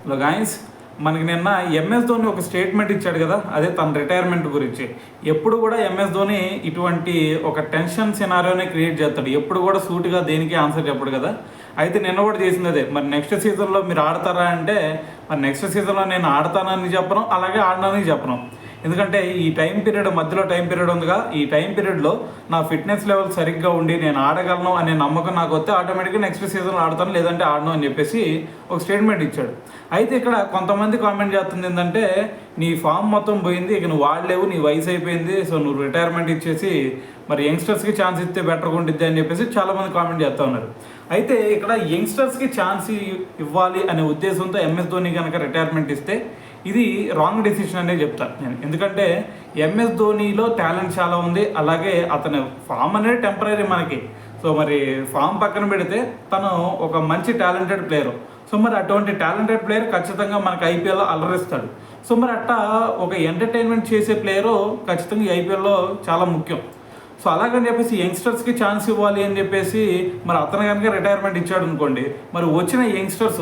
Hello guys, మనకి నిన్న MS Dhoni ఒక స్టేట్మెంట్ ఇచ్చాడు కదా, అదే తన రిటైర్మెంట్ గురించి. ఎప్పుడు కూడా ఎంఎస్ ధోని ఇటువంటి ఒక టెన్షన్ సినారియోనే క్రియేట్ చేస్తాడు. ఎప్పుడు కూడా సూటిగా దేనికి ఆన్సర్ చెప్పడు కదా. అయితే నిన్న కూడా చేసింది అదే. మరి నెక్స్ట్ సీజన్లో మీరు ఆడతారా అంటే, మరి నెక్స్ట్ సీజన్లో నేను ఆడతానని చెప్పను, అలాగే ఆడనని చెప్పను. ఎందుకంటే ఈ టైం పీరియడ్ మధ్యలో టైం పీరియడ్ ఉందిగా, ఈ టైం పీరియడ్లో నా ఫిట్నెస్ లెవెల్ సరిగ్గా ఉండి నేను ఆడగలను అనే నమ్మకం నాకు వస్తే ఆటోమేటిక్గా నెక్స్ట్ సీజన్లో ఆడతాను, లేదంటే ఆడను అని చెప్పేసి ఒక స్టేట్మెంట్ ఇచ్చాడు. అయితే ఇక్కడ కొంతమంది కామెంట్ చేస్తుంది ఏంటంటే, నీ ఫామ్ మొత్తం పోయింది, ఇక నువ్వు ఆడలేవు, నీ వయసు అయిపోయింది, సో నువ్వు రిటైర్మెంట్ ఇచ్చేసి మరి యంగ్స్టర్స్కి ఛాన్స్ ఇస్తే బెటర్గా ఉండిద్ది అని చెప్పేసి చాలామంది కామెంట్ చేస్తూ ఉన్నారు. అయితే ఇక్కడ యంగ్స్టర్స్కి ఛాన్స్ ఇవ్వాలి అనే ఉద్దేశంతో ఎంఎస్ ధోని కనుక రిటైర్మెంట్ ఇస్తే ఇది రాంగ్ డెసిషన్ అనే చెప్తాను నేను. ఎందుకంటే ఎంఎస్ ధోనిలో టాలెంట్ చాలా ఉంది, అలాగే అతని ఫామ్ అనేది టెంపరీ మనకి. సో మరి ఫామ్ పక్కన పెడితే తను ఒక మంచి టాలెంటెడ్ ప్లేయర్. సో మరి అటువంటి టాలెంటెడ్ ప్లేయర్ ఖచ్చితంగా మనకి ఐపీఎల్లో అలరిస్తాడు. సో మరి అట్టా ఒక ఎంటర్టైన్మెంట్ చేసే ప్లేయరు ఖచ్చితంగా ఈ ఐపీఎల్లో చాలా ముఖ్యం. సో అలాగని చెప్పేసి యంగ్స్టర్స్కి ఛాన్స్ ఇవ్వాలి అని చెప్పేసి మరి అతను కనుక రిటైర్మెంట్ ఇచ్చాడు అనుకోండి, మరి వచ్చిన యంగ్స్టర్స్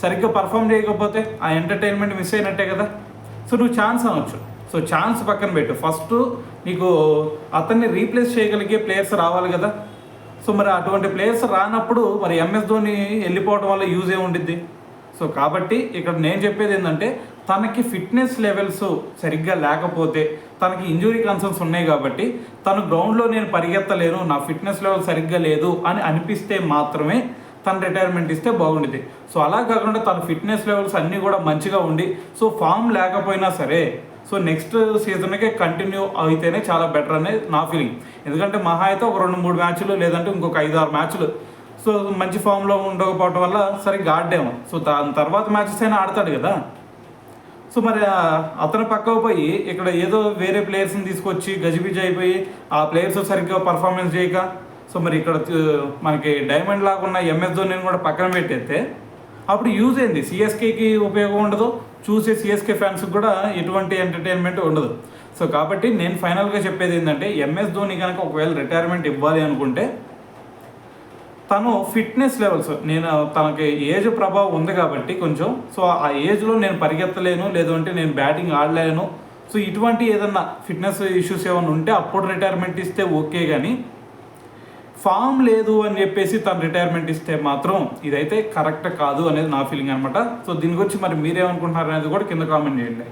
సరిగ్గా పర్ఫామ్ చేయకపోతే ఆ ఎంటర్టైన్మెంట్ మిస్ అయినట్టే కదా. సో నువ్వు ఛాన్స్ అనొచ్చు. సో ఛాన్స్ పక్కన పెట్టు, ఫస్ట్ నీకు అతన్ని రీప్లేస్ చేయగలిగే ప్లేయర్స్ రావాలి కదా. సో మరి అటువంటి ప్లేయర్స్ రానప్పుడు మరి ఎంఎస్ ధోని వెళ్ళిపోవడం వల్ల యూజ్ ఏముండిద్ది. సో కాబట్టి ఇక్కడ నేను చెప్పేది ఏంటంటే, తనకి ఫిట్నెస్ లెవెల్స్ సరిగ్గా లేకపోతే, తనకి ఇంజురీ కన్సర్న్స్ ఉన్నాయి కాబట్టి తను గ్రౌండ్లో నేను పరిగెత్తలేను, నా ఫిట్నెస్ లెవెల్ సరిగ్గా లేదు అని అనిపిస్తే మాత్రమే తను రిటైర్మెంట్ ఇస్తే బాగుండేది. సో అలా కాకుండా తన ఫిట్నెస్ లెవెల్స్ అన్నీ కూడా మంచిగా ఉండి, సో ఫామ్ లేకపోయినా సరే సో నెక్స్ట్ సీజన్కే కంటిన్యూ అయితేనే చాలా బెటర్ అనేది నా ఫీలింగ్. ఎందుకంటే మహా అయితే ఒక 2-3 మ్యాచ్లు, లేదంటే ఇంకొక 5-6 మ్యాచ్లు సో మంచి ఫామ్లో ఉండకపోవడం వల్ల సరిగ్గా ఆడేమో. సో దాని తర్వాత మ్యాచెస్ అయినా ఆడతాడు కదా. సో మరి అతను పక్కకు పోయి ఇక్కడ ఏదో వేరే ప్లేయర్స్ని తీసుకొచ్చి గజిబిజి అయిపోయి ఆ ప్లేయర్స్ సరిగ్గా పర్ఫార్మెన్స్ చేయక, సో మరి ఇక్కడ మనకి డైమండ్ లాగా ఉన్న ఎంఎస్ ధోనిని కూడా పక్కన పెట్టేస్తే అప్పుడు యూజ్ అయింది. సిఎస్కేకి ఉపయోగం ఉండదు, చూసే సిఎస్కే ఫ్యాన్స్కి కూడా ఎటువంటి ఎంటర్టైన్మెంట్ ఉండదు. సో కాబట్టి నేను ఫైనల్గా చెప్పేది ఏంటంటే, ఎంఎస్ ధోని కనుక ఒకవేళ రిటైర్మెంట్ ఇవ్వాలి అనుకుంటే తను ఫిట్నెస్ లెవెల్స్, నేను తనకి ఏజ్ ప్రభావం ఉంది కాబట్టి కొంచెం, సో ఆ ఏజ్లో నేను పరిగెత్తలేను, లేదంటే నేను బ్యాటింగ్ ఆడలేను, సో ఇటువంటి ఏదన్నా ఫిట్నెస్ ఇష్యూస్ ఏమైనా ఉంటే అప్పుడు రిటైర్మెంట్ ఇస్తే ఓకే. కానీ ఫామ్ లేదు అని చెప్పేసి తను రిటైర్మెంట్ ఇస్తే మాత్రం ఇదైతే కరెక్ట్ కాదు అనేది నా ఫీలింగ్ అనమాట. సో దీని గురించి మరి మీరేమనుకుంటున్నారు అనేది కూడా కింద కామెంట్ చేయండి.